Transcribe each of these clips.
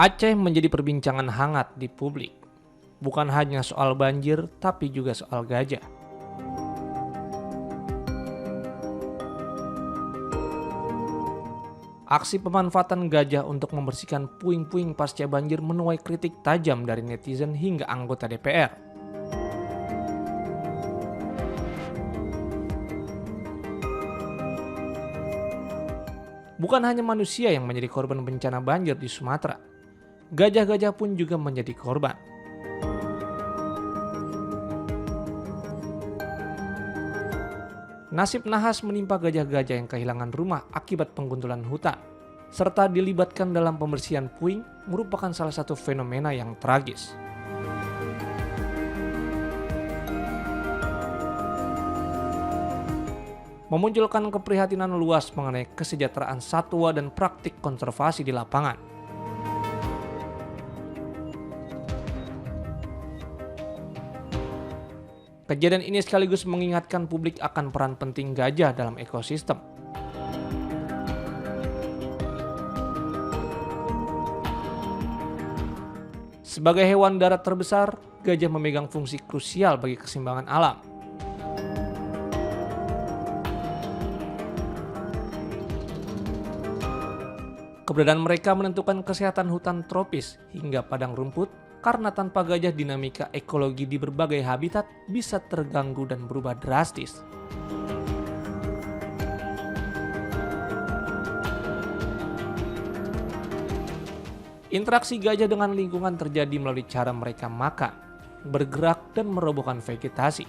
Aceh menjadi perbincangan hangat di publik. Bukan hanya soal banjir, tapi juga soal gajah. Aksi pemanfaatan gajah untuk membersihkan puing-puing pasca banjir menuai kritik tajam dari netizen hingga anggota DPR. Bukan hanya manusia yang menjadi korban bencana banjir di Sumatera, gajah-gajah pun juga menjadi korban. Nasib nahas menimpa gajah-gajah yang kehilangan rumah akibat penggundulan hutan, serta dilibatkan dalam pembersihan puing merupakan salah satu fenomena yang tragis. Memunculkan keprihatinan luas mengenai kesejahteraan satwa dan praktik konservasi di lapangan. Kejadian ini sekaligus mengingatkan publik akan peran penting gajah dalam ekosistem. Sebagai hewan darat terbesar, gajah memegang fungsi krusial bagi keseimbangan alam. Keberadaan mereka menentukan kesehatan hutan tropis hingga padang rumput, karena tanpa gajah dinamika ekologi di berbagai habitat bisa terganggu dan berubah drastis. Interaksi gajah dengan lingkungan terjadi melalui cara mereka makan, bergerak, dan merobohkan vegetasi,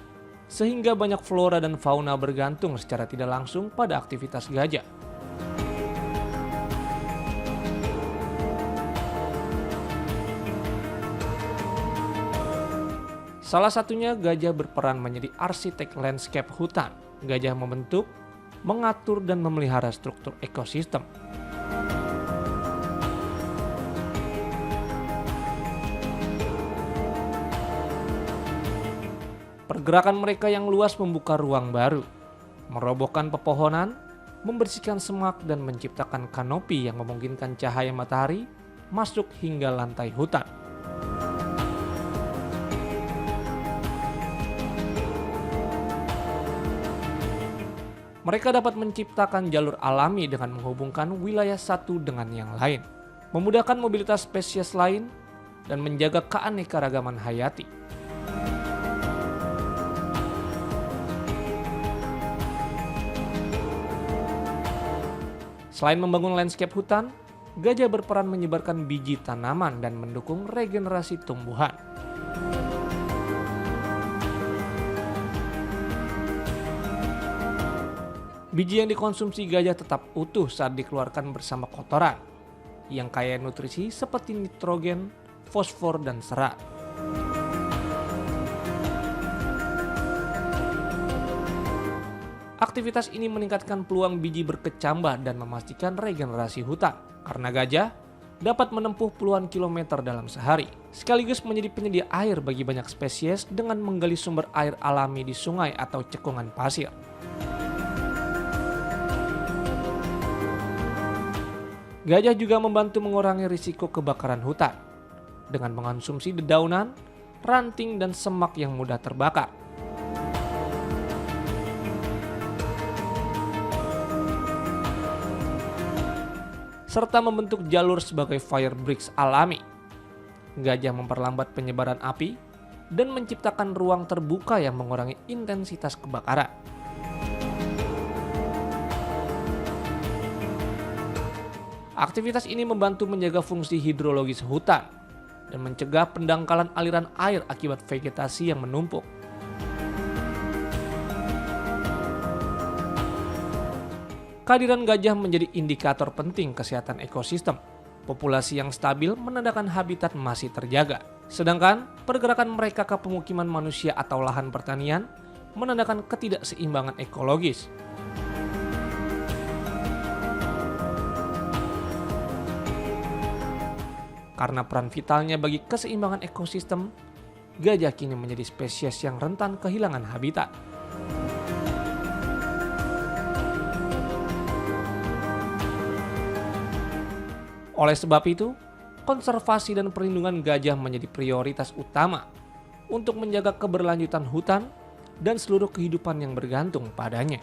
sehingga banyak flora dan fauna bergantung secara tidak langsung pada aktivitas gajah. Salah satunya gajah berperan menjadi arsitek landscape hutan. Gajah membentuk, mengatur, dan memelihara struktur ekosistem. Pergerakan mereka yang luas membuka ruang baru, merobohkan pepohonan, membersihkan semak, dan menciptakan kanopi yang memungkinkan cahaya matahari masuk hingga lantai hutan. Mereka dapat menciptakan jalur alami dengan menghubungkan wilayah satu dengan yang lain, memudahkan mobilitas spesies lain, dan menjaga keanekaragaman hayati. Selain membangun landscape hutan, gajah berperan menyebarkan biji tanaman dan mendukung regenerasi tumbuhan. Biji yang dikonsumsi gajah tetap utuh saat dikeluarkan bersama kotoran, yang kaya nutrisi seperti nitrogen, fosfor, dan serat. Aktivitas ini meningkatkan peluang biji berkecambah dan memastikan regenerasi hutan, karena gajah dapat menempuh puluhan kilometer dalam sehari, sekaligus menjadi penyedia air bagi banyak spesies dengan menggali sumber air alami di sungai atau cekungan pasir. Gajah juga membantu mengurangi risiko kebakaran hutan dengan mengonsumsi dedaunan, ranting, dan semak yang mudah terbakar. Serta membentuk jalur sebagai fire breaks alami. Gajah memperlambat penyebaran api dan menciptakan ruang terbuka yang mengurangi intensitas kebakaran. Aktivitas ini membantu menjaga fungsi hidrologis hutan dan mencegah pendangkalan aliran air akibat vegetasi yang menumpuk. Kehadiran gajah menjadi indikator penting kesehatan ekosistem. Populasi yang stabil menandakan habitat masih terjaga, sedangkan pergerakan mereka ke pemukiman manusia atau lahan pertanian menandakan ketidakseimbangan ekologis. Karena peran vitalnya bagi keseimbangan ekosistem, gajah kini menjadi spesies yang rentan kehilangan habitat. Oleh sebab itu, konservasi dan perlindungan gajah menjadi prioritas utama untuk menjaga keberlanjutan hutan dan seluruh kehidupan yang bergantung padanya.